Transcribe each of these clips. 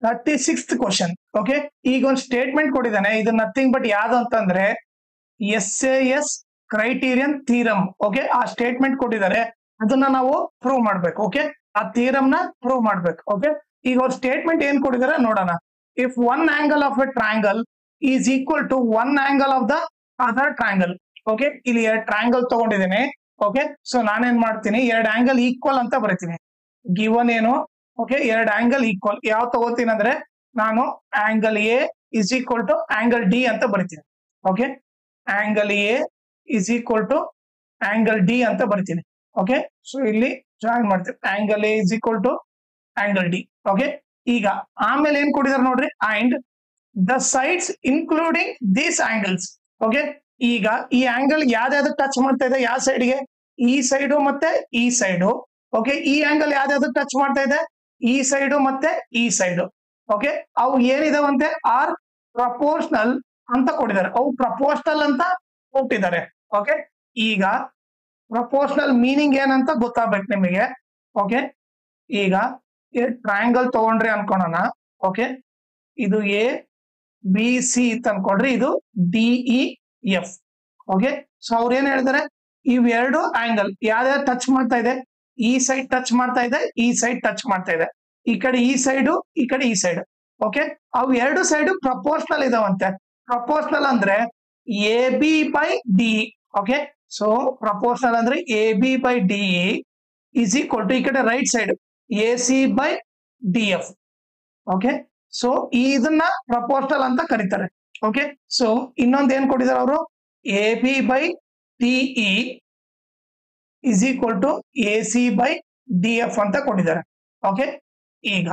36th question. Okay, ಈಗ ಒಂದು statement ಕೊಟ್ಟಿದ್ದಾನೆ. ಇದು ನಥಿಂಗ್ ಬಟ್ ಯಾವ್ದು ಅಂತಂದ್ರೆ SAS ಕ್ರೈಟೀರಿಯನ್ ಥೀರಮ್. ಓಕೆ, ಆ ಸ್ಟೇಟ್ಮೆಂಟ್ ಕೊಟ್ಟಿದ್ದಾರೆ, ಅದನ್ನ ನಾವು ಪ್ರೂವ್ ಮಾಡ್ಬೇಕು. ಓಕೆ, ಆ ಥೀರಮ್ ನ ಪ್ರೂವ್ ಮಾಡ್ಬೇಕು. ಓಕೆ, ಈಗ ಅವ್ರ ಸ್ಟೇಟ್ಮೆಂಟ್ ಏನ್ ಕೊಟ್ಟಿದ್ದಾರೆ ನೋಡೋಣ. If one angle of a triangle is equal to one angle of the other triangle. Okay, ಇಲ್ಲಿ ಎರಡು ಟ್ರಯಾಂಗಲ್ ತಗೊಂಡಿದ್ದೇನೆ. ಓಕೆ, ಸೊ ನಾನೇನ್ ಮಾಡ್ತೀನಿ, ಎರಡು ಆಂಗಲ್ ಈಕ್ವಲ್ ಅಂತ ಬರೀತೀನಿ. ಗಿವನ್ ಏನು, ಓಕೆ, ಎರಡು ಆಂಗಲ್ ಈಕ್ವಲ್ ಯಾವ ತಗೋತೀನಿ ಅಂದ್ರೆ ನಾನು angle A is equal to angle D ಅಂತ ಬರಿತೀನಿ. Okay, angle A is equal to angle D ಅಂತ ಬರಿತೀನಿ. ಓಕೆ, ಸೊ ಇಲ್ಲಿ ಜಾಯಿನ್ ಮಾಡ್ತೀವಿ, angle A is equal to angle D. Okay, ಈಗ ಆಮೇಲೆ ಏನ್ ಕೊಟ್ಟಿದ್ದಾರೆ ನೋಡ್ರಿ, and the sides including these angles. Okay, ಈಗ ಈ ಆಂಗಲ್ ಯಾವ್ದಾವ್ದು ಟಚ್ ಮಾಡ್ತಾ ಇದೆ, ಯಾವ ಸೈಡ್ಗೆ, ಈ ಸೈಡು ಮತ್ತೆ ಈ ಸೈಡು. ಓಕೆ, ಈ ಆಂಗಲ್ ಯಾವ್ದಾವ್ದು ಟಚ್ ಮಾಡ್ತಾ ಇದೆ, ಈ ಸೈಡು ಮತ್ತೆ ಈ ಸೈಡು. ಓಕೆ, ಅವು ಏನಿದಾವಂತೆ ಆರ್ ಪ್ರಪೋರ್ಷನಲ್ ಅಂತ ಕೊಟ್ಟಿದ್ದಾರೆ, ಅವು ಪ್ರಪೋರ್ಷನಲ್ ಅಂತ ಕೊಟ್ಟಿದ್ದಾರೆ. ಓಕೆ, ಈಗ ಪ್ರಪೋರ್ಷನಲ್ ಮೀನಿಂಗ್ ಏನಂತ ಗೊತ್ತಾಗ್ಬೇಕು ನಿಮಗೆ. ಓಕೆ, ಈಗ ಟ್ರಯಾಂಗಲ್ ತಗೊಂಡ್ರಿ ಅನ್ಕೋಣ. ಓಕೆ, ಇದು ಎ ಬಿ ಸಿ ಅಂತ ಅನ್ಕೊಂಡ್ರಿ, ಇದು DEF. ಓಕೆ, ಸೊ ಅವ್ರು ಏನ್ ಹೇಳಿದಾರೆ, ಇವೆರಡು ಆಂಗಲ್ ಯಾವ್ಯಾವ ಟಚ್ ಮಾಡ್ತಾ ಇದೆ, ಈ ಸೈಡ್ ಟಚ್ ಮಾಡ್ತಾ ಇದೆ, ಈ ಸೈಡ್ ಟಚ್ ಮಾಡ್ತಾ ಇದೆ, ಈ ಕಡೆ ಈ ಸೈಡು, ಈ ಕಡೆ ಈ ಸೈಡ್. ಓಕೆ, ಅವು ಎರಡು ಸೈಡು ಪ್ರಪೋರ್ಷನಲ್ ಇದಾವಂತೆ. ಪ್ರಪೋರ್ಷನಲ್ ಅಂದ್ರೆ AB by DE. Okay, so proportional ಅಂದ್ರೆ AB by DE is equal to ಈ ಕಡೆ right side AC by DF. Okay, so ಇದನ್ನ ಪ್ರಪೋರ್ಷನಲ್ ಅಂತ ಕರೀತಾರೆ. ಓಕೆ, ಸೊ ಇನ್ನೊಂದು ಏನ್ ಕೊಟ್ಟಿದ್ದಾರೆ ಅವರು, AB by DE is equal to AC by DF ಅಂತ ಕೊಟ್ಟಿದ್ದಾರೆ. ಓಕೆ, ಈಗ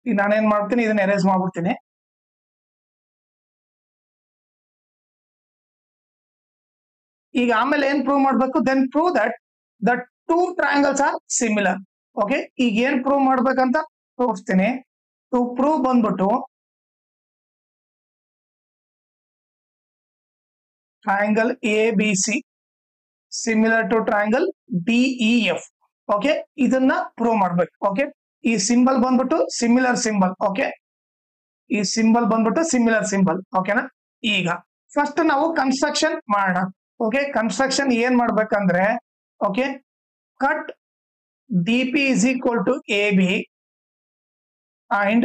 ನಾನೇನ್ ಮಾಡ್ತೀನಿ, ಇದನ್ನ ಎರೇಸ್ ಮಾಡ್ಬಿಡ್ತೀನಿ. ಈಗ ಆಮೇಲೆ ಏನ್ ಪ್ರೂವ್ ಮಾಡ್ಬೇಕು, then prove that the two triangles are similar. Okay, ಈಗ ಏನ್ ಪ್ರೂವ್ ಮಾಡ್ಬೇಕಂತ ತೋರಿಸ್ತೀನಿ. ಟು ಪ್ರೂವ್ ಬಂದ್ಬಿಟ್ಟು triangle ABC similar to triangle DEF. Okay, ಇದನ್ನ ಪ್ರೂವ್ ಮಾಡ್ಬೇಕು. ಓಕೆ, ಈ ಸಿಂಬಲ್ ಬಂದ್ಬಿಟ್ಟು ಸಿಮಿಲರ್ ಸಿಂಬಲ್. ಓಕೆ, ಈ ಸಿಂಬಲ್ ಬಂದ್ಬಿಟ್ಟು ಸಿಮಿಲರ್ ಸಿಂಬಲ್. ಓಕೆನಾ, ಈಗ ಫಸ್ಟ್ ನಾವು ಕನ್ಸ್ಟ್ರಕ್ಷನ್ ಮಾಡೋಣ. ಓಕೆ, ಕನ್ಸ್ಟ್ರಕ್ಷನ್ ಏನ್ ಮಾಡ್ಬೇಕಂದ್ರೆ, okay, cut DP is equal to AB and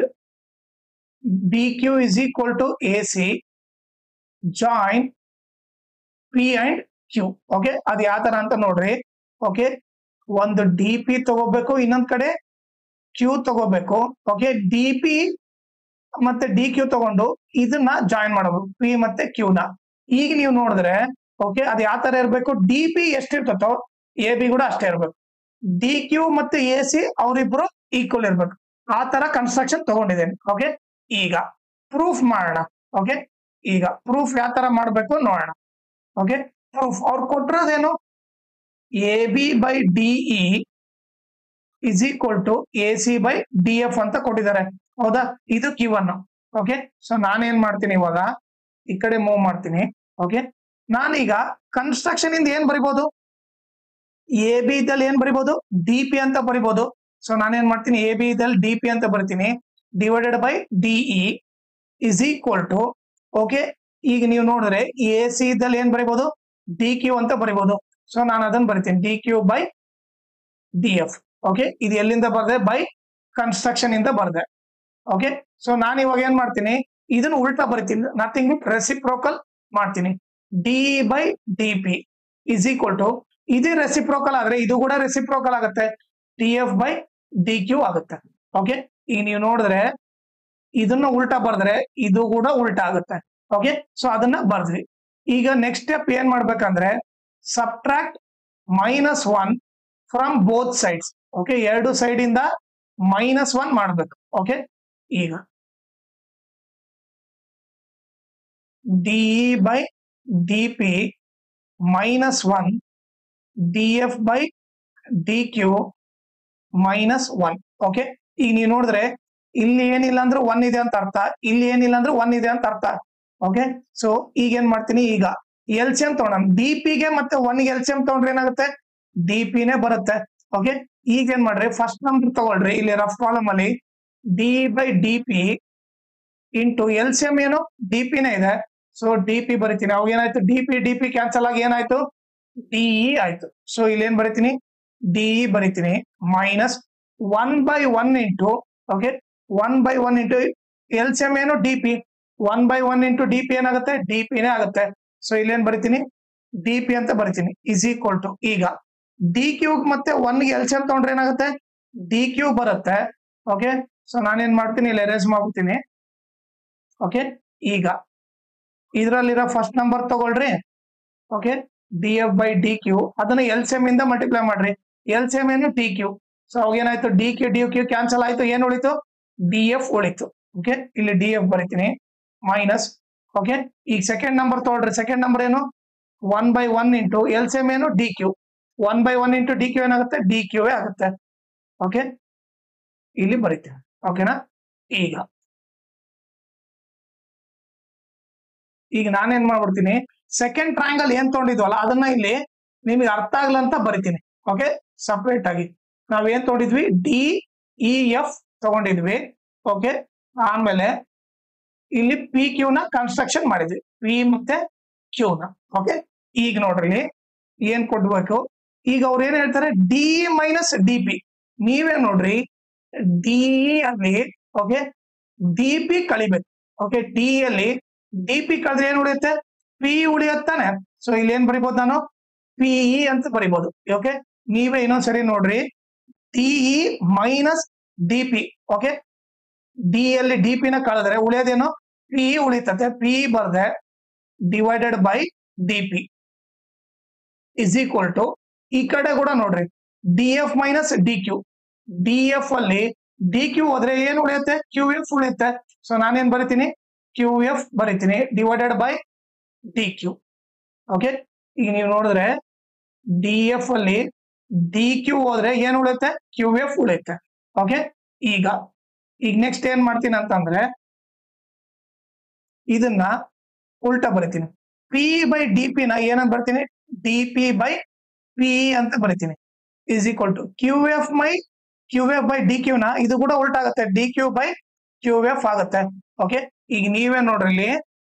BQ is equal to AC, join P and Q. Okay, ಅದು ಯಾವ ತರ ಅಂತ ನೋಡ್ರಿ. ಓಕೆ, ಒಂದು DP ತಗೋಬೇಕು, ಇನ್ನೊಂದ್ ಕಡೆ Q ತಗೋಬೇಕು. ಓಕೆ, DP ಮತ್ತೆ DQ ತಗೊಂಡು ಇದನ್ನ ಜಾಯಿನ್ ಮಾಡಬೇಕು, P ಮತ್ತೆ Q ನ. ಈಗ ನೀವು ನೋಡಿದ್ರೆ ಓಕೆ, ಅದು ಯಾವ ತರ ಇರ್ಬೇಕು, DP ಎಷ್ಟಿರ್ತೋ AB ಕೂಡ ಅಷ್ಟೇ ಇರ್ಬೇಕು, DQ ಮತ್ತೆ AC ಅವರಿಬ್ರು ಈಕ್ವಲ್ ಇರ್ಬೇಕು. ಆ ತರ ಕನ್ಸ್ಟ್ರಕ್ಷನ್ ತಗೊಂಡಿದ್ದೇನೆ. ಓಕೆ, ಈಗ ಪ್ರೂಫ್ ಮಾಡೋಣ. ಓಕೆ, ಈಗ ಪ್ರೂಫ್ ಯಾವ ತರ ಮಾಡ್ಬೇಕು ನೋಡೋಣ. ಓಕೆ, ಪ್ರೂಫ್ ಅವ್ರು ಕೊಟ್ಟಿರೋದೇನು, AB by DE is equal to AC by DF ಅಂತ ಕೊಟ್ಟಿದ್ದಾರೆ. ಹೌದಾ, ಇದು Q1. ಓಕೆ, ಸೊ ನಾನೇನ್ ಮಾಡ್ತೀನಿ, ಇವಾಗ ಈ ಕಡೆ ಮೂವ್ ಮಾಡ್ತೀನಿ. ಓಕೆ, ನಾನೀಗ ಕನ್ಸ್ಟ್ರಕ್ಷನ್ ಇಂದ ಏನ್ ಬರಿಬಹುದು, AB ಇದ್ದಲ್ಲಿ ಏನ್ ಬರಿಬಹುದು, DP ಅಂತ ಬರಿಬಹುದು. ಸೊ ನಾನೇನ್ ಮಾಡ್ತೀನಿ, AB ಇದ್ದಲ್ಲಿ DP ಅಂತ ಬರಿತೀನಿ, divided by DE is equal to. Okay, ಈಗ ನೀವು ನೋಡಿದ್ರೆ AC ಇದ್ದಲ್ಲಿ ಏನ್ ಬರಿಬಹುದು, DQ ಅಂತ ಬರಿಬಹುದು. ಸೊ ನಾನು ಅದನ್ನ ಬರಿತೀನಿ, DQ by DF. ಓಕೆ, ಇದು ಎಲ್ಲಿಂದ ಬರ್ದೆ, ಬೈ ಕನ್ಸ್ಟ್ರಕ್ಷನ್ ಇಂದ ಬರ್ದೆ. ಓಕೆ, ಸೊ ನಾನು ಇವಾಗ ಏನ್ ಮಾಡ್ತೀನಿ, ಇದನ್ನ ಉಲ್ಟಾ ಬರಿತೀನಿ, ನಥಿಂಗ್ ರೆಸಿಪ್ರೋಕಲ್ ಮಾಡ್ತೀನಿ. DE by DP is equal to, ಇದು ರೆಸಿಪ್ರೋಕಲ್ ಆದ್ರೆ ಇದು ಕೂಡ ರೆಸಿಪ್ರೋಕಲ್ ಆಗುತ್ತೆ, DF by DQ ಆಗುತ್ತೆ. ಓಕೆ, ಈಗ ನೀವು ನೋಡಿದ್ರೆ ಇದನ್ನ ಉಲ್ಟಾ ಬರ್ದ್ರೆ ಇದು ಕೂಡ ಉಲ್ಟಾ ಆಗುತ್ತೆ. ಓಕೆ, ಸೊ ಅದನ್ನ ಬರ್ದ್ವಿ. ಈಗ ನೆಕ್ಸ್ಟ್ ಸ್ಟೆಪ್ ಏನ್ ಮಾಡ್ಬೇಕಂದ್ರೆ, subtract -1 from both sides. Okay, ಎರಡು ಸೈಡ್ ಇಂದ -1 ಮಾಡ್ಬೇಕು. ಓಕೆ, ಈಗ DE by DP -1 DF by DQ -1. Okay, ಈಗ ನೀವು ನೋಡಿದ್ರೆ ಇಲ್ಲಿ ಏನಿಲ್ಲ ಅಂದ್ರೆ 1 ಇದೆ ಅಂತ ಅರ್ಥ, ಇಲ್ಲಿ ಏನಿಲ್ಲ ಅಂದ್ರೆ 1 ಇದೆ ಅಂತ ಅರ್ಥ. ಓಕೆ, ಸೊ ಈಗ ಏನ್ ಮಾಡ್ತೀನಿ, ಈಗ LCM ತಗೊಳ್ಳೋಣ. DP ಗೆ ಮತ್ತೆ 1 ಗೆ LCM ತಗೊಂಡ್ರೆ ಏನಾಗುತ್ತೆ, DP ನೇ ಬರುತ್ತೆ. ಓಕೆ, ಈಗ ಏನ್ ಮಾಡ್ರಿ, ಫಸ್ಟ್ ನಂಬರ್ ತಗೊಳ್ರಿ, ಇಲ್ಲಿ ರಫ್ ಕಾಲಮ್ ಅಲ್ಲಿ D by D P into LCM ಏನು ಡಿ ಪಿನೇ ಇದೆ, ಸೊ ಡಿ ಪಿ ಬರಿತೀನಿ. ಅವಾಗ ಏನಾಯ್ತು, ಡಿ ಪಿ ಕ್ಯಾನ್ಸಲ್ ಆಗಿ ಏನಾಯ್ತು, ಡಿಇ ಆಯ್ತು. ಸೊ ಇಲ್ಲಿ ಏನ್ ಬರಿತೀನಿ, ಡಿಇ ಬರಿತೀನಿ minus 1/1 into, okay 1/1 into LCM ಏನು D P, 1/1 into D P ಏನಾಗುತ್ತೆ, ಡಿ ಪಿನೇ ಆಗುತ್ತೆ. ಸೊ ಇಲ್ಲಿ ಏನ್ ಬರಿತೀನಿ, ಡಿ ಪಿ ಅಂತ ಬರಿತೀನಿ ಇಸ್ ಈಕ್ವಲ್ ಟು, ಈಗ ಡಿ ಕ್ಯೂ ಮತ್ತೆ 1 ಗೆ ಎಲ್ಸಿಎಂ ತಗೊಂಡ್ರೆ ಏನಾಗುತ್ತೆ, ಡಿ ಕ್ಯೂ ಬರುತ್ತೆ. ಓಕೆ, ಸೊ ನಾನೇನ್ ಮಾಡ್ತೀನಿ, ಇಲ್ಲಿ ಎರೇಸ್ ಮಾಡ್ಬಿಡ್ತೀನಿ. ಓಕೆ, ಈಗ ಇದ್ರಲ್ಲಿರೋ ಫಸ್ಟ್ ನಂಬರ್ ತಗೊಳ್ರಿ. Okay, D F by D Q, ಅದನ್ನ ಎಲ್ಸಿಎಂ ಇಂದ ಮಲ್ಟಿಪ್ಲೈ ಮಾಡ್ರಿ. ಎಲ್ಸಿಎಂ ಏನು ಡಿ ಕ್ಯೂ, ಸೊ ಅವಾಗ ಏನಾಯ್ತು, ಡಿ ಕ್ಯೂ ಕ್ಯಾನ್ಸಲ್ ಆಯ್ತು, ಏನ್ ಉಳಿತು, ಡಿ ಎಫ್ ಉಳಿತು. ಓಕೆ, ಇಲ್ಲಿ ಡಿ ಎಫ್ ಬರಿತೀನಿ ಮೈನಸ್. ಓಕೆ, ಈಗ ಸೆಕೆಂಡ್ ನಂಬರ್ ತಗೊಳ್ರಿ. ಸೆಕೆಂಡ್ ನಂಬರ್ ಏನು 1/1 ಇಂಟು ಎಲ್ಸಿಎಂ ಏನು D Q, 1/1 into D Q ಏನಾಗುತ್ತೆ, ಡಿ ಕ್ಯೂ ಆಗುತ್ತೆ. ಓಕೆ, ಇಲ್ಲಿ ಬರೀತೀನಿ. ಓಕೆನಾ, ಈಗ ನಾನೇನ್ ಮಾಡ್ಬಿಡ್ತೀನಿ, ಸೆಕೆಂಡ್ ಟ್ರಯಾಂಗಲ್ ಏನ್ ತಗೊಂಡಿದ್ವಲ್ಲ ಅದನ್ನ ಇಲ್ಲಿ ನಿಮಗೆ ಅರ್ಥ ಆಗ್ಲ ಅಂತ ಬರಿತೀನಿ. ಓಕೆ, ಸಪರೇಟ್ ಆಗಿ ನಾವ್ ಏನ್ ತಗೊಂಡಿದ್ವಿ, ಡಿ ಇ ಎಫ್ ತಗೊಂಡಿದ್ವಿ. ಓಕೆ, ಆಮೇಲೆ ಇಲ್ಲಿ ಪಿ ಕ್ಯೂ ನ ಕನ್ಸ್ಟ್ರಕ್ಷನ್ ಮಾಡಿದ್ವಿ, ಪಿ ಮತ್ತೆ ಕ್ಯೂ ನ. ಓಕೆ, ಈಗ ನೋಡ್ರಿ ಏನ್ ಕೊಡ್ಬೇಕು, ಈಗ ಅವ್ರು ಏನ್ ಹೇಳ್ತಾರೆ, ಡಿ ಮೈನಸ್ ಡಿ ಪಿ. ನೀವೇ ನೋಡ್ರಿ, ಡಿ ಅಲ್ಲಿ ಓಕೆ ಡಿ ಪಿ ಕಳಿಬೇಕು. ಓಕೆ, ಡಿ ಅಲ್ಲಿ ಡಿ ಪಿ ಕಳೆದ್ರೆ ಏನ್ ಉಳಿಯುತ್ತೆ, ಪಿ ಉಳಿಯುತ್ತಾನೆ. ಸೊ ಇಲ್ಲಿ ಏನ್ ಬರಿಬಹುದು, ನಾನು ಪಿಇ ಅಂತ ಬರಿಬಹುದು. ಓಕೆ, ನೀವೇ ಇನ್ನೊಂದ್ಸರಿ ನೋಡ್ರಿ, DE minus D P. Okay, D ಅಲ್ಲಿ ಡಿ ಪಿ ನ ಕಳೆದ್ರೆ ಉಳಿಯೋದೇನು, ಪಿ ಉಳಿತತೆ. ಪಿ ಬರ್ದೆ divided by D P is equal to, ಈ ಕಡೆ ಕೂಡ ನೋಡ್ರಿ, D F minus D Q. D F ಅಲ್ಲಿ ಡಿ ಕ್ಯೂ ಹೋದ್ರೆ ಏನ್ ಉಳಿಯುತ್ತೆ, ಕ್ಯೂ ಎಫ್ ಉಳಿಯುತ್ತೆ. ಸೊ ನಾನೇನ್ ಬರಿತೀನಿ, ಕ್ಯೂ ಎಫ್ ಬರಿತೀನಿ divided by D Q. Okay, ಈಗ ನೀವು ನೋಡಿದ್ರೆ ಡಿ ಎಫ್ ಅಲ್ಲಿ ಡಿ ಕ್ಯೂ ಹೋದ್ರೆ ಏನ್ ಉಳಿಯುತ್ತೆ, ಕ್ಯೂ ಎಫ್ ಉಳಿಯುತ್ತೆ. ಓಕೆ, ಈಗ ನೆಕ್ಸ್ಟ್ ಏನ್ ಮಾಡ್ತೀನಿ ಅಂತಂದ್ರೆ, ಇದನ್ನ ಉಲ್ಟಾ ಬರಿತೀನಿ. ಪಿ ಬೈ ಡಿ ಪಿ ನ ಏನಂತ ಬರ್ತೀನಿ, ಡಿ ಪಿ ಬೈ ಪಿ ಅಂತ ಬರಿತೀನಿ is equal to Q F by D Q ನ, ಇದು ಕೂಡ ಉಲ್ಟಾ ಆಗುತ್ತೆ, D Q by Q F ಆಗುತ್ತೆ. ಓಕೆ, ಈಗ ನೀವೇ ನೋಡ್ರಿ, ಇಲ್ಲಿ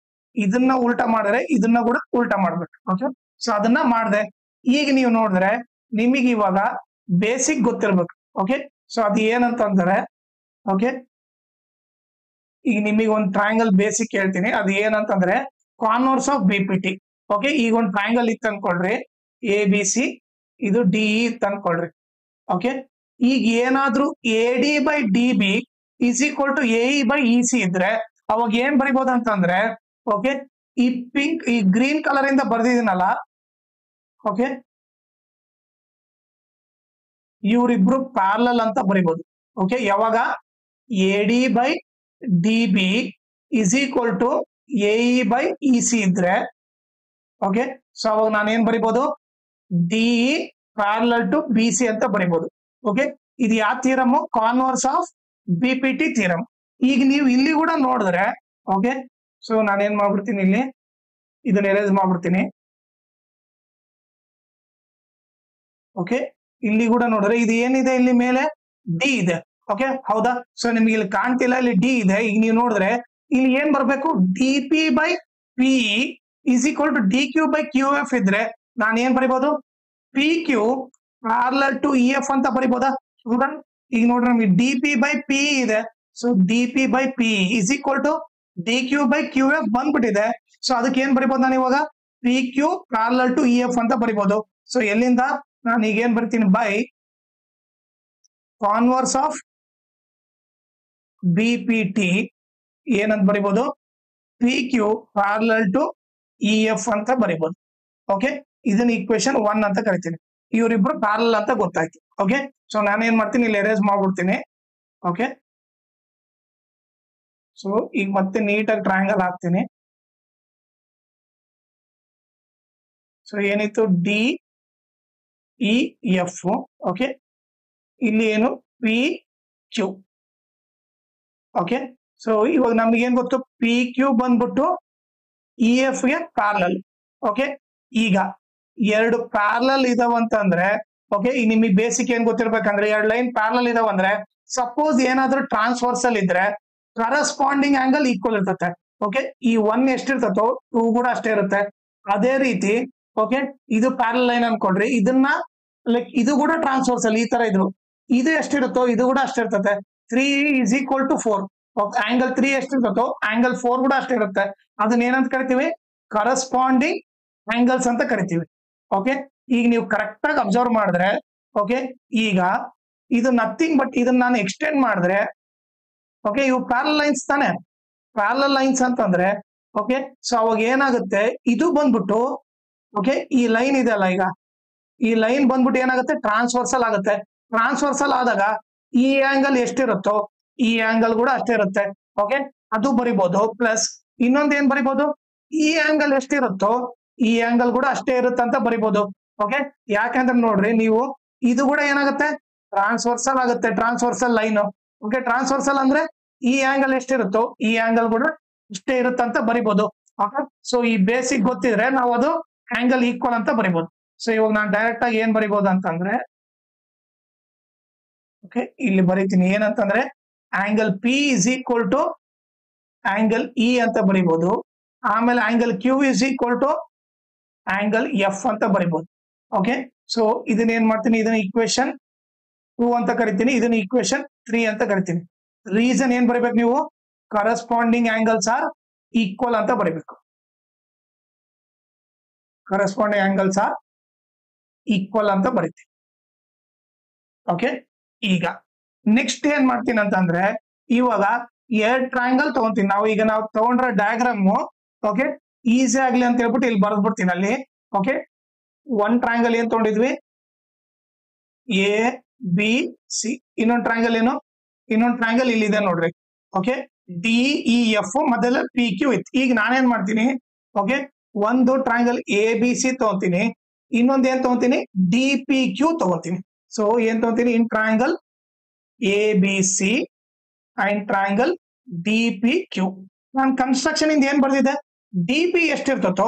ಇದನ್ನ ಉಲ್ಟಾ ಮಾಡಿದ್ರೆ ಇದನ್ನ ಕೂಡ ಉಲ್ಟಾ ಮಾಡ್ಬೇಕು. ಓಕೆ, ಸೊ ಅದನ್ನ ಮಾಡಿದೆ. ಈಗ ನೀವು ನೋಡಿದ್ರೆ ನಿಮಗೆ ಇವಾಗ ಬೇಸಿಕ್ ಗೊತ್ತಿರ್ಬೇಕು. ಓಕೆ, ಸೊ ಅದು ಏನಂತಂದ್ರೆ, ಓಕೆ ಈಗ ನಿಮಗೆ ಒಂದು ಟ್ರಯಾಂಗಲ್ ಬೇಸಿಕ್ ಹೇಳ್ತೀನಿ. ಅದು ಏನಂತಂದ್ರೆ converse of B P T. Okay, ಈಗ ಒಂದು ಟ್ರಯಾಂಗಲ್ ಇತ್ತು ಅನ್ಕೊಳ್ರಿ, ಎ ಬಿ ಸಿ, ಇದು ಡಿ ಇ ಇತ್ತು ಅನ್ಕೊಳ್ರಿ. ಓಕೆ, ಈಗ ಏನಾದ್ರೂ A D by D B is equal to A E by E C ಇದ್ರೆ ಅವಾಗ ಏನ್ ಬರಿಬಹುದು ಅಂತಂದ್ರೆ, ಓಕೆ ಈ ಪಿಂಕ್, ಈ ಗ್ರೀನ್ ಕಲರ್ ಇಂದ ಬರ್ದಿದ್ದೀನಲ್ಲ, ಓಕೆ ಇವರಿಬ್ರು ಪ್ಯಾರಲಲ್ ಅಂತ ಬರಿಬಹುದು. ಓಕೆ, ಯಾವಾಗ A D by D B is equal to A E by E C ಇದ್ರೆ, ಓಕೆ ಸೊ ಅವಾಗ ನಾನು ಏನ್ ಬರಿಬಹುದು, D parallel to B C ಅಂತ ಬರಿಬಹುದು. ಓಕೆ, ಇದು ಯಾವ theorem, converse of B P T theorem. ಈಗ ನೀವು ಇಲ್ಲಿ ಕೂಡ ನೋಡಿದ್ರೆ, ಓಕೆ ಸೊ ನಾನೇನ್ ಮಾಡ್ಬಿಡ್ತೀನಿ, ಇಲ್ಲಿ ಇದನ್ನ ಎರೇಸ್ ಮಾಡ್ಬಿಡ್ತೀನಿ. ಓಕೆ, ಇಲ್ಲಿ ಕೂಡ ನೋಡಿದ್ರೆ ಇದು ಏನಿದೆ, ಇಲ್ಲಿ ಮೇಲೆ ಡಿ ಇದೆ. ಓಕೆ, ಹೌದಾ, ಸೊ ನಿಮ್ಗೆ ಇಲ್ಲಿ ಕಾಣ್ತಿಲ್ಲ, ಇಲ್ಲಿ ಡಿ ಇದೆ. ಈಗ ನೀವು ನೋಡಿದ್ರೆ ಇಲ್ಲಿ ಏನ್ ಬರ್ಬೇಕು, D P by P is equal to D Q by Q F ಇದ್ರೆ ನಾನು ಏನ್ ಬರಿಬಹುದು, P Q parallel to E F ಅಂತ ಬರಿಬಹುದಾ. ಈಗ ನೋಡ್ರಿ ನಮ್ಗೆ ಡಿ ಪಿ ಬೈ ಪಿ ಇದೆ, so D P by P is equal to D Q by Q F ಬಂದ್ಬಿಟ್ಟಿದೆ. ಸೊ ಅದಕ್ಕೆ ಏನ್ ಬರಿಬಹುದು ನಾನು ಇವಾಗ, P Q parallel to E F ಅಂತ ಬರಿಬಹುದು. ಸೊ ಎಲ್ಲಿಂದ ನಾನು ಈಗ ಏನ್ ಬರ್ತೀನಿ, by converse of B P T ಏನಂತ ಬರಿಬಹುದು, P Q parallel to E F ಅಂತ ಬರಿಬಹುದು. ಓಕೆ, ಇದನ್ನ ಈಕ್ವೇಶನ್ 1 ಅಂತ ಕರಿತೀನಿ. ಇವರಿಬ್ರು ಪ್ಯಾರಲಲ್ ಅಂತ ಗೊತ್ತಾಯ್ತು. ಓಕೆ, ಸೊ ನಾನೇನ್ ಮಾಡ್ತೀನಿ, ಇಲ್ಲಿ ಎರೇಸ್ ಮಾಡ್ಬಿಡ್ತೀನಿ. ಓಕೆ, ಸೊ ಈಗ ಮತ್ತೆ ನೀಟಾಗಿ ಟ್ರಯಾಂಗಲ್ ಹಾಕ್ತೀನಿ. ಸೊ ಏನಿತ್ತು, ಡಿ ಇ ಎಫ್. ಓಕೆ, ಇಲ್ಲಿ ಏನು ಪಿ ಕ್ಯೂ. ಓಕೆ, ಸೊ ಇವಾಗ ನಮ್ಗೆ ಏನ್ ಗೊತ್ತು, ಪಿ ಕ್ಯೂ ಬಂದ್ಬಿಟ್ಟು ಇ ಎಫ್ ಗೆ ಪ್ಯಾರಲಲ್. ಓಕೆ, ಈಗ ಎರಡು ಪ್ಯಾರಲಲ್ ಇದಾವಂತಂದ್ರೆ, ಓಕೆ ಈಗ ನಿಮಗೆ ಬೇಸಿಕ್ ಏನ್ ಗೊತ್ತಿರ್ಬೇಕಂದ್ರೆ, ಎರಡು ಲೈನ್ ಪ್ಯಾರಲಲ್ ಇದಾವಂದ್ರೆ ಸಪೋಸ್ ಏನಾದ್ರೂ ಟ್ರಾನ್ಸ್ವರ್ಸಲ್ ಇದ್ರೆ ಕರಸ್ಪಾಂಡಿಂಗ್ ಆಂಗಲ್ ಈಕ್ವಲ್ ಇರ್ತತೆ. ಓಕೆ, ಈ 1 ಎಷ್ಟಿರ್ತತೋ 2 ಕೂಡ ಅಷ್ಟೇ ಇರುತ್ತೆ. ಅದೇ ರೀತಿ ಓಕೆ, ಇದು ಪ್ಯಾರಲ್ ಲೈನ್ ಅನ್ಕೊಂಡ್ರಿ, ಇದನ್ನ ಲೈಕ್ ಇದು ಕೂಡ ಟ್ರಾನ್ಸ್ವರ್ಸಲ್ ಈ ತರ ಇದ್ರು, ಇದು ಎಷ್ಟಿರುತ್ತೋ ಇದು ಕೂಡ ಅಷ್ಟೇ ಇರ್ತತೆ. 3 is equal to 4. ಆಂಗಲ್ 3 ಎಷ್ಟಿರ್ತತೋ ಆಂಗಲ್ 4 ಕೂಡ ಅಷ್ಟೇ ಇರುತ್ತೆ. ಅದನ್ನ ಏನಂತ ಕರಿತೀವಿ? ಕರಸ್ಪಾಂಡಿಂಗ್ ಆಂಗಲ್ಸ್ ಅಂತ ಕರಿತೀವಿ. ಓಕೆ, ಈಗ ನೀವು ಕರೆಕ್ಟ್ ಆಗಿ ಅಬ್ಸರ್ವ್ ಮಾಡಿದ್ರೆ ಓಕೆ, ಈಗ ಇದು ನಥಿಂಗ್ ಬಟ್ ಇದನ್ನ ನಾನು ಎಕ್ಸ್ಟೆಂಡ್ ಮಾಡಿದ್ರೆ ಓಕೆ, ಇವು ಪ್ಯಾರಲ್ ಲೈನ್ಸ್ ತಾನೆ. ಪ್ಯಾರಲ್ ಲೈನ್ಸ್ ಅಂತಂದ್ರೆ ಓಕೆ, ಸೊ ಅವಾಗ ಏನಾಗುತ್ತೆ, ಇದು ಬಂದ್ಬಿಟ್ಟು ಓಕೆ, ಈ ಲೈನ್ ಇದೆ ಅಲ್ಲ, ಈಗ ಈ ಲೈನ್ ಬಂದ್ಬಿಟ್ಟು ಏನಾಗುತ್ತೆ, ಟ್ರಾನ್ಸ್ವರ್ಸಲ್ ಆಗುತ್ತೆ. ಟ್ರಾನ್ಸ್ವರ್ಸಲ್ ಆದಾಗ ಈ ಆಂಗಲ್ ಎಷ್ಟಿರುತ್ತೋ ಈ ಆಂಗಲ್ ಕೂಡ ಅಷ್ಟೇ ಇರುತ್ತೆ. ಓಕೆ, ಅದು ಬರಿಬಹುದು. ಪ್ಲಸ್ ಇನ್ನೊಂದ್ ಏನ್ ಬರಿಬಹುದು, ಈ ಆಂಗಲ್ ಎಷ್ಟಿರುತ್ತೋ ಈ ಆಂಗಲ್ ಕೂಡ ಅಷ್ಟೇ ಇರುತ್ತೆ ಅಂತ ಬರಿಬಹುದು. ಓಕೆ, ಯಾಕಂದ್ರೆ ನೋಡ್ರಿ, ನೀವು ಇದು ಕೂಡ ಏನಾಗುತ್ತೆ, ಟ್ರಾನ್ಸ್ವರ್ಸಲ್ ಆಗುತ್ತೆ. ಟ್ರಾನ್ಸ್ವರ್ಸಲ್ ಲೈನ್ ಓಕೆ, ಟ್ರಾನ್ಸ್ವರ್ಸಲ್ ಅಂದ್ರೆ ಈ ಆಂಗಲ್ ಎಷ್ಟಿರುತ್ತೋ ಈ ಆಂಗಲ್ ಕೂಡ ಇಷ್ಟೇ ಇರುತ್ತೆ ಅಂತ ಬರಿಬಹುದು. ಓಕೆ, ಸೊ ಈ ಬೇಸಿಕ್ ಗೊತ್ತಿದ್ರೆ ನಾವು ಅದು ಆಂಗಲ್ ಈಕ್ವಲ್ ಅಂತ ಬರಿಬಹುದು. ಸೊ ಇವಾಗ ನಾನು ಡೈರೆಕ್ಟ್ ಆಗಿ ಏನ್ ಬರಿಬಹುದು ಅಂತಂದ್ರೆ ಓಕೆ, ಇಲ್ಲಿ ಬರೀತೀನಿ ಏನಂತಂದ್ರೆ angle P is equal to angle E ಅಂತ ಬರಿಬಹುದು. ಆಮೇಲೆ angle Q is equal to angle F ಅಂತ ಬರಿಬಹುದು. ಓಕೆ, ಸೊ ಇದನ್ನ ಏನ್ ಮಾಡ್ತೀನಿ, ಇದನ್ನ ಇಕ್ವೇಶನ್ 2 ಅಂತ ಕರಿತೀನಿ, ಇದನ್ನ ಇಕ್ವೇಶನ್ 3 ಅಂತ ಕರಿತೀನಿ. ರೀಸನ್ ಏನ್ ಬರಿಬೇಕು ನೀವು, ಕರಸ್ಪಾಂಡಿಂಗ್ ಆಂಗಲ್ಸ್ ಆರ್ ಈಕ್ವಲ್ ಅಂತ ಬರಿಬೇಕು. ಕರಸ್ಪಾಂಡಿಂಗ್ ಆಂಗಲ್ಸ್ ಆರ್ ಈಕ್ವಲ್ ಅಂತ ಬರಿತೀನಿ. ಓಕೆ, ಈಗ ನೆಕ್ಸ್ಟ್ ಏನ್ ಮಾಡ್ತೀನಿ ಅಂತಂದ್ರೆ ಇವಾಗ 2 ಟ್ರಯಾಂಗಲ್ ತಗೊಂತೀನಿ. ನಾವು ತಗೊಂಡ್ರ ಡಯಾಗ್ರಾಮ್ ಓಕೆ ಈಸಿ ಆಗ್ಲಿ ಅಂತ ಹೇಳ್ಬಿಟ್ಟು ಇಲ್ಲಿ ಬರ್ದ್ಬಿಡ್ತೀನಿ ಅಲ್ಲಿ. ಓಕೆ, 1 ಟ್ರಯಾಂಗಲ್ ಏನ್ ತಗೊಂಡಿದ್ವಿ, ಎ ಬಿ ಸಿ. ಇನ್ನೊಂದು ಟ್ರಯಾಂಗಲ್ ಏನು, ಇನ್ನೊಂದು ಟ್ರಯಾಂಗಲ್ ಇಲ್ಲಿದೆ ನೋಡ್ರಿ. ಓಕೆ, ಡಿ ಇ ಎಫ್ ಮೊದಲ ಪಿ ಕ್ಯೂ ಇತ್ತು. ಈಗ ನಾನೇನ್ ಮಾಡ್ತೀನಿ, ಓಕೆ, ಒಂದು ಟ್ರಯಾಂಗಲ್ ಎ ಬಿ ಸಿ ತಗೊಂತೀನಿ, ಇನ್ನೊಂದು ಏನ್ ತಗೊಂತೀನಿ, ಡಿ ಪಿ ಕ್ಯೂ ತಗೊಂತೀನಿ. ಸೊ ಏನ್ ತಗೊಂತೀನಿ, in triangle A B C and triangle D P Q. ನಾನು ಕನ್ಸ್ಟ್ರಕ್ಷನ್ ಇಂದ ಏನ್ ಬರ್ದಿದೆ, ಡಿ ಪಿ ಎಷ್ಟಿರ್ತತೋ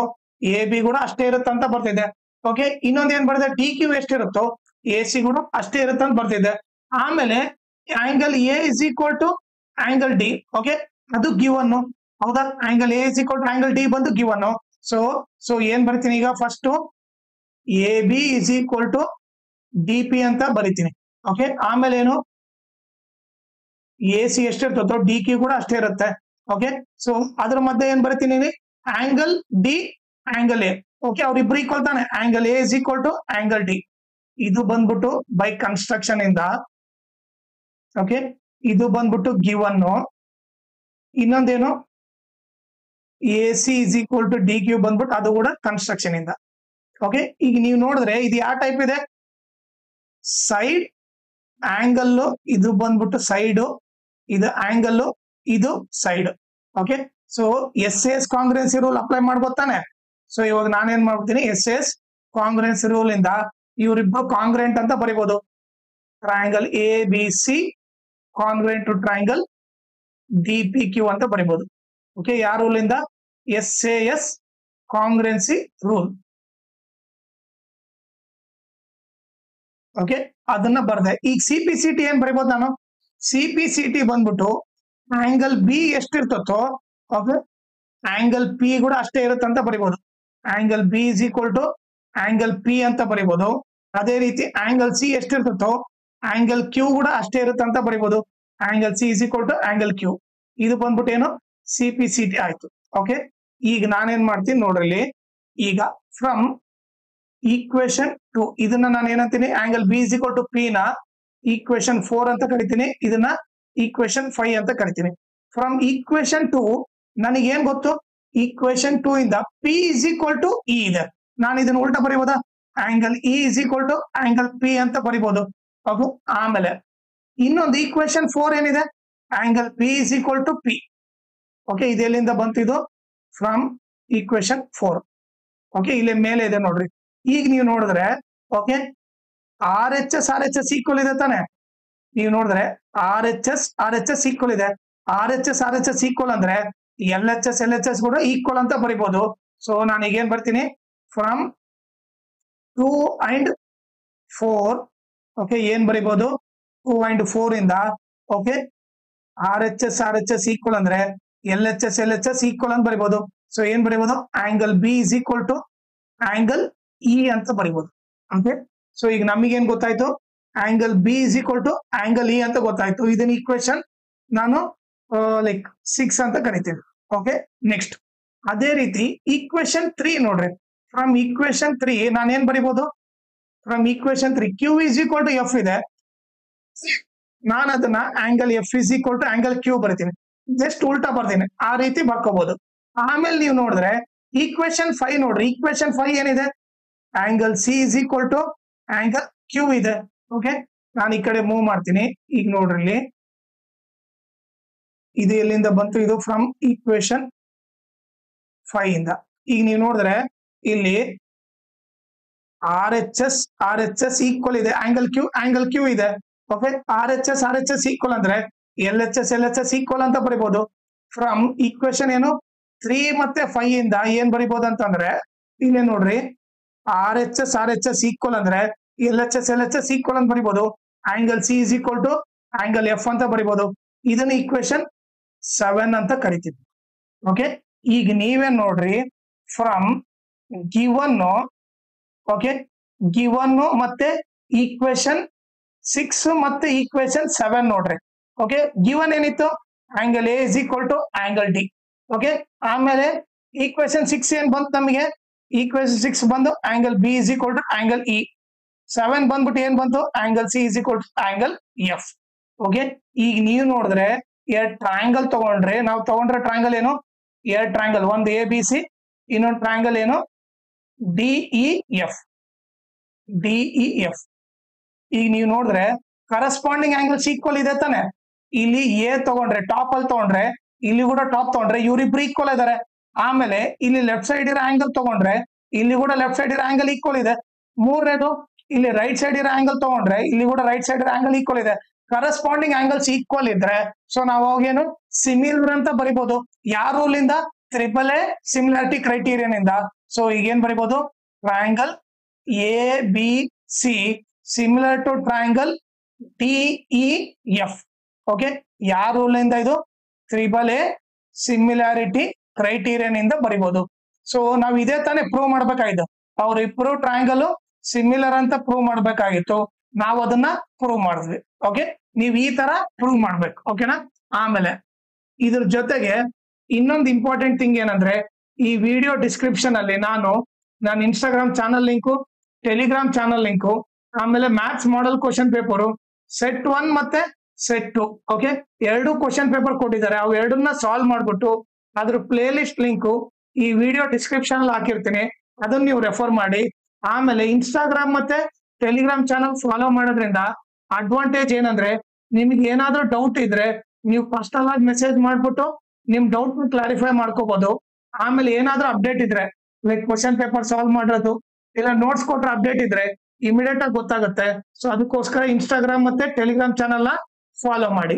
ಎ ಬಿ ಕೂಡ ಅಷ್ಟೇ ಇರುತ್ತೆ ಅಂತ ಬರ್ತಿದೆ. ಓಕೆ, ಇನ್ನೊಂದು ಏನ್ ಬರ್ದಿದೆ, ಡಿ ಕ್ಯೂ ಎಷ್ಟಿರುತ್ತೋ ಎ ಸಿ ಕೂಡ ಅಷ್ಟೇ ಇರುತ್ತೆ ಅಂತ ಬರ್ತಿದೆ. ಆಮೇಲೆ angle A is equal to angle D. Okay, ಅದು ಗಿವನ್ ಹೌದಾ, angle A is equal to angle D ಬಂದು ಗಿವನ್. ಸೊ ಏನ್ ಬರಿತೀನಿ ಈಗ, first A B is equal to D P ಅಂತ ಬರಿತೀನಿ. ಓಕೆ, ಆಮೇಲೆ ಏನು, ಎ ಸಿ ಎಷ್ಟಿರ್ತದೋ ಡಿ ಕ್ಯೂ ಕೂಡ ಅಷ್ಟೇ ಇರುತ್ತೆ. ಓಕೆ, ಸೊ ಅದ್ರ ಮಧ್ಯೆ ಏನ್ ಬರಿತೀನಿ, angle D angle A. Okay, ಅವ್ರಿಬ್ರು ಈಕ್ವಲ್ ತಾನೆ, angle A is equal to angle D. ಇದು ಬಂದ್ಬಿಟ್ಟು ಬೈ ಕನ್ಸ್ಟ್ರಕ್ಷನ್ ಇಂದ. ಓಕೆ, ಇದು ಬಂದ್ಬಿಟ್ಟು ಗಿವನ್. ಇನ್ನೊಂದೇನು, A C is equal to D Q ಬಂದ್ಬಿಟ್ಟು ಅದು ಕೂಡ ಕನ್ಸ್ಟ್ರಕ್ಷನ್ ಇಂದ. ಓಕೆ, ಈಗ ನೀವು ನೋಡಿದ್ರೆ ಇದು ಯಾವ ಟೈಪ್ ಇದೆ, ಸೈಡ್ ಆಂಗಲ್, ಇದು ಬಂದ್ಬಿಟ್ಟು ಸೈಡ್, ಇದು ಆಂಗಲ್, ಇದು side. Okay, so S S congruency rule apply ಮಾಡ್ಬೋತಾನೆ. ಸೊ ಇವಾಗ ನಾನೇನ್ ಮಾಡ್ಬಿಡ್ತೀನಿ, ಎಸ್ ಎಸ್ ಕಾಂಗ್ರೆನ್ಸಿ ರೂಲ್ ಇಂದ ಇವರಿಬ್ರು ಕಾಂಗ್ರೆಂಟ್ ಅಂತ ಬರಿಬಹುದು. Triangle A B C congruent to triangle D P Q ಅಂತ ಬರಿಬಹುದು. ಓಕೆ, ಯಾವ ರೂಲ್ ಇಂದ, S A S congruency rule. Okay, ಅದನ್ನ ಬರ್ದೆ. ಈಗ ಸಿ ಪಿ ಸಿ ಟಿ ಏನ್ ಬರಿಬಹುದು ನಾನು, ಸಿ ಪಿ ಸಿ ಟಿ ಬಂದ್ಬಿಟ್ಟು ಆಂಗಲ್ ಬಿ ಎಷ್ಟಿರ್ತತೋ ಓಕೆ ಆಂಗಲ್ ಪಿ ಕೂಡ ಅಷ್ಟೇ ಇರುತ್ತೆ ಅಂತ ಬರಿಬಹುದು. Angle B is equal to angle P ಅಂತ ಬರಿಬಹುದು. ಅದೇ ರೀತಿ ಆಂಗಲ್ ಸಿ ಎಷ್ಟಿರ್ತತೋ ಆಂಗಲ್ ಕ್ಯೂ ಕೂಡ ಅಷ್ಟೇ ಇರುತ್ತೆ ಅಂತ ಬರಿಬಹುದು. Angle C is equal to angle Q. ಇದು ಬಂದ್ಬಿಟ್ಟು ಏನು, ಸಿ ಪಿ ಸಿ ಟಿ ಆಯ್ತು. ಓಕೆ, ಈಗ ನಾನೇನ್ ಮಾಡ್ತೀನಿ ನೋಡ್ರಿ, ಈಗ ಫ್ರಮ್ ಈಕ್ವೇಶನ್ 2 ಇದನ್ನ ನಾನು ಏನಂತೀನಿ, angle B is equal to P ನ ಈಕ್ವೇಶನ್ 4 ಅಂತ ಕರಿತೀನಿ, ಇದನ್ನ ಈಕ್ವೇಶನ್ 5 ಅಂತ ಕರಿತೀನಿ. ಫ್ರಮ್ ಈಕ್ವೇಶನ್ 2 ನನಗೆ ಏನ್ ಗೊತ್ತು, ಈಕ್ವೇಶನ್ 2 ಇಂದ P is equal to E ಇದೆ. ನಾನು ಇದನ್ನ ಉಲ್ಟಾ ಬರಿಬಹುದಾ, angle E is equal to angle P ಅಂತ ಬರಿಬಹುದು. ಅದು ಆಮೇಲೆ ಇನ್ನೊಂದು ಈಕ್ವೇಶನ್ 4 ಏನಿದೆ, angle P is equal to P. Okay, ಇದೆಲ್ಲಿಂದ ಬಂತಿದ್ದು, ಫ್ರಮ್ ಈಕ್ವೇಶನ್ 4. ಓಕೆ, ಇಲ್ಲಿ ಮೇಲೆ ಇದೆ ನೋಡ್ರಿ. ಈಗ ನೀವು ನೋಡಿದ್ರೆ okay, R H S equal ಇದೆ ತಾನೆ. ನೀವು ನೋಡಿದ್ರೆ ಆರ್ ಎಚ್ ಎಸ್ ಈಕ್ವಲ್ ಇದೆ. ಆರ್ ಎಚ್ ಎಸ್ ಈಕ್ವಲ್ ಅಂದ್ರೆ ಎಲ್ ಎಚ್ ಎಸ್ ಕೂಡ ಈಕ್ವಲ್ ಅಂತ ಬರಿಬಹುದು. ಸೊ ನಾನು ಈಗ ಏನ್ ಬರ್ತೀನಿ, ಫ್ರಮ್ 2 and 4 ಓಕೆ ಏನ್ ಬರಿಬಹುದು, 2 and 4 ಇಂದ ಓಕೆ RHS ಈಕ್ವಲ್ ಅಂದ್ರೆ LHS ಈಕ್ವಲ್ ಅಂತ ಬರಿಬಹುದು. ಸೊ ಏನ್ ಬರಿಬಹುದು, angle B is equal to angle E ಅಂತ ಬರಿಬಹುದು. ಓಕೆ, ಸೊ ಈಗ ನಮಗೆ ಏನ್ ಗೊತ್ತಾಯ್ತು, angle B is equal to angle E ಅಂತ ಗೊತ್ತಾಯ್ತು. ಇದನ್ನ ಈಕ್ವೇಶನ್ ನಾನು ಲೈಕ್ 6 ಅಂತ ಕರಿತೀನಿ. ಓಕೆ, ನೆಕ್ಸ್ಟ್ ಅದೇ ರೀತಿ ಈಕ್ವೇಶನ್ 3 ನೋಡ್ರಿ. ಫ್ರಮ್ ಈಕ್ವೇಶನ್ 3 ನಾನು ಏನ್ ಬರಿಬಹುದು, from equation 3 Q is equal to F ಇದೆ. ನಾನು ಅದನ್ನ angle F is equal to angle Q ಬರಿತೀನಿ. ಜಸ್ಟ್ ಉಲ್ಟಾ ಬರ್ತೀನಿ, ಆ ರೀತಿ ಬರ್ಕೋಬಹುದು. ಆಮೇಲೆ ನೀವು ನೋಡಿದ್ರೆ ಈಕ್ವೇಶನ್ 5 ನೋಡ್ರಿ. ಈಕ್ವೇಶನ್ 5 ಏನಿದೆ, angle C is equal to angle Q ಇದೆ. ಓಕೆ, ನಾನು ಈ ಕಡೆ ಮೂವ್ ಮಾಡ್ತೀನಿ. ಈಗ ನೋಡ್ರಿ ಇಲ್ಲಿ ಇದು ಎಲ್ಲಿಂದ ಬಂತು, ಇದು ಫ್ರಮ್ ಈಕ್ವೇಶನ್ 5 ಇಂದ. ಈಗ ನೀವು ನೋಡಿದ್ರೆ ಇಲ್ಲಿ RHS ಈಕ್ವಲ್ ಇದೆ ಆಂಗಲ್ ಕ್ಯೂ ಇದೆ. ಓಕೆ, RHS ಈಕ್ವಲ್ ಅಂದ್ರೆ LHS ಈಕ್ವಲ್ ಅಂತ ಬರಿಬಹುದು. ಫ್ರಮ್ ಈಕ್ವೇಶನ್ ಏನು 3 ಮತ್ತೆ 5 ಇಂದ ಏನ್ ಬರಿಬಹುದು ಅಂತಂದ್ರೆ ಇಲ್ಲಿ ನೋಡ್ರಿ, RHS ಈಕ್ವಲ್ ಅಂದ್ರೆ LHS ಈಕ್ವಲ್ ಅಂತ ಬರಿಬಹುದು. Angle C is equal to angle F ಅಂತ ಬರಿಬಹುದು. ಇದನ್ನ ಈಕ್ವೇಶನ್ 7 ಅಂತ ಕರಿತೀವಿ. ಓಕೆ, ಈಗ ನೀವೇ ನೋಡ್ರಿ, ಫ್ರಮ್ ಗಿವನ್ ಮತ್ತೆ ಈಕ್ವೇಶನ್ 6 ಮತ್ತೆ ಈಕ್ವೇಶನ್ 7 ನೋಡ್ರಿ. ಓಕೆ, ಗಿವನ್ ಏನಿತ್ತು, angle A is equal to angle D. Okay, ಆಮೇಲೆ ಈಕ್ವೇಶನ್ 6 ಏನ್ ಬಂತು ನಮಗೆ, ಈಕ್ವೇಶನ್ 6 ಬಂದು angle B is equal to angle E. 7 ಬಂದ್ಬಿಟ್ಟು ಏನ್ ಬಂತು, angle C is equal to angle F. Okay, ಈಗ ನೀವು ನೋಡಿದ್ರೆ ಎರಡು ಟ್ರಯಾಂಗಲ್ ತಗೊಂಡ್ರೆ, ನಾವು ತಗೊಂಡ್ರೆ ಟ್ರಯಾಂಗಲ್ ಏನು, ಎರಡು ಟ್ರಯಾಂಗಲ್, ಒಂದು ABC, ಇನ್ನೊಂದು ಟ್ರಯಾಂಗಲ್ ಏನು DEF. ಈಗ ನೀವು ನೋಡಿದ್ರೆ ಕರೆಸ್ಪಾಂಡಿಂಗ್ ಆಂಗಲ್ಸ್ ಈಕ್ವಲ್ ಇದೆ ತಾನೆ. ಇಲ್ಲಿ ಎ ತಗೊಂಡ್ರೆ ಟಾಪ್ ಅಲ್ಲಿ ತಗೊಂಡ್ರೆ, ಇಲ್ಲಿ ಕೂಡ ಟಾಪ್ ತಗೊಂಡ್ರೆ ಇವ್ರಿಬ್ರು ಈಕ್ವಲ್ ಇದಾರೆ. ಆಮೇಲೆ ಇಲ್ಲಿ ಲೆಫ್ಟ್ ಸೈಡ್ ಇರೋ ಆಂಗಲ್ ತಗೊಂಡ್ರೆ ಇಲ್ಲಿ ಕೂಡ ಲೆಫ್ಟ್ ಸೈಡ್ ಇರೋ ಆಂಗಲ್ ಈಕ್ವಲ್ ಇದೆ. ಮೂರನೇದು, ಇಲ್ಲಿ ರೈಟ್ ಸೈಡ್ ಇರೋ ಆಂಗಲ್ ತಗೊಂಡ್ರೆ ಇಲ್ಲಿ ಕೂಡ ರೈಟ್ ಸೈಡ್ ಇರೋ ಆಂಗಲ್ ಈಕ್ವಲ್ ಇದೆ. ಕರೆಸ್ಪಾಂಡಿಂಗ್ ಆಂಗಲ್ಸ್ ಈಕ್ವಲ್ ಇದ್ರೆ ಸೊ ನಾವು ಅವಾಗೇನು ಸಿಮಿಲರ್ ಅಂತ ಬರಿಬಹುದು. ಯಾವ ರೂಲ್ ಇಂದ, ಟ್ರಿಪಲ್ ಎ ಸಿಮಿಲಾರಿಟಿ ಕ್ರೈಟೀರಿಯನ್ ಇಂದ. ಸೊ ಈಗ ಏನ್ ಬರಿಬಹುದು, triangle ABC similar to triangle DEF. Okay, ಯಾವ ರೂಲ್ ಇಂದ, ಇದು ಟ್ರಿಪಲ್ ಎ ಸಿಮಿಲಾರಿಟಿ ಕ್ರೈಟೀರಿಯನ್ ಇಂದ ಬರಿಬಹುದು. ಸೊ ನಾವ್ ಇದೇ ತಾನೇ ಪ್ರೂವ್ ಮಾಡ್ಬೇಕಾಗಿತ್ತು. ಅವ್ರಿಬ್ರು ಟ್ರಯಾಂಗಲ್ ಸಿಮಿಲರ್ ಅಂತ ಪ್ರೂವ್ ಮಾಡ್ಬೇಕಾಗಿತ್ತು, ನಾವು ಅದನ್ನ ಪ್ರೂವ್ ಮಾಡಿದ್ವಿ. ಓಕೆ, ನೀವ್ ಈ ತರ ಪ್ರೂವ್ ಮಾಡ್ಬೇಕು. ಓಕೆನಾ. ಆಮೇಲೆ ಇದ್ರ ಜೊತೆಗೆ ಇನ್ನೊಂದು ಇಂಪಾರ್ಟೆಂಟ್ ಥಿಂಗ್ ಏನಂದ್ರೆ, ಈ ವಿಡಿಯೋ ಡಿಸ್ಕ್ರಿಪ್ಷನ್ ಅಲ್ಲಿ ನನ್ನ Instagram channel link, Telegram channel link, ಆಮೇಲೆ maths model question paper set 1 ಮತ್ತೆ ಸೆಟ್ 2. ಓಕೆ, ಎರಡು ಕ್ವಶನ್ ಪೇಪರ್ ಕೊಟ್ಟಿದ್ದಾರೆ. ಅವು ಎರಡನ್ನ ಸಾಲ್ವ್ ಮಾಡ್ಬಿಟ್ಟು ಅದ್ರ ಪ್ಲೇ ಲಿಸ್ಟ್ ಲಿಂಕು ಈ ವಿಡಿಯೋ ಡಿಸ್ಕ್ರಿಪ್ಷನ್ ಅಲ್ಲಿ ಹಾಕಿರ್ತೀನಿ, ಅದನ್ನ ನೀವು ರೆಫರ್ ಮಾಡಿ. ಆಮೇಲೆ ಇನ್ಸ್ಟಾಗ್ರಾಮ್ ಮತ್ತೆ ಟೆಲಿಗ್ರಾಮ್ ಚಾನಲ್ ಫಾಲೋ ಮಾಡೋದ್ರಿಂದ ಅಡ್ವಾಂಟೇಜ್ ಏನಂದ್ರೆ, ನಿಮ್ಗೆ ಏನಾದ್ರೂ ಡೌಟ್ ಇದ್ರೆ ನೀವು ಪರ್ಸನಲ್ ಆಗಿ ಮೆಸೇಜ್ ಮಾಡ್ಬಿಟ್ಟು ನಿಮ್ ಡೌಟ್ ಕ್ಲಾರಿಫೈ ಮಾಡ್ಕೋಬಹುದು. ಆಮೇಲೆ ಏನಾದ್ರೂ ಅಪ್ಡೇಟ್ ಇದ್ರೆ, ಲೈಕ್ ಕ್ವಶನ್ ಪೇಪರ್ ಸಾಲ್ವ್ ಮಾಡೋದು ಇಲ್ಲ ನೋಟ್ಸ್ ಕೊಟ್ರೆ ಅಪ್ಡೇಟ್ ಇದ್ರೆ ಇಮಿಡಿಯೇಟ್ ಆಗಿ ಗೊತ್ತಾಗುತ್ತೆ. ಸೊ ಅದಕ್ಕೋಸ್ಕರ ಇನ್ಸ್ಟಾಗ್ರಾಮ್ ಮತ್ತೆ ಟೆಲಿಗ್ರಾಮ್ ಚಾನಲ್ ನ ಫಾಲೋ ಮಾಡಿ.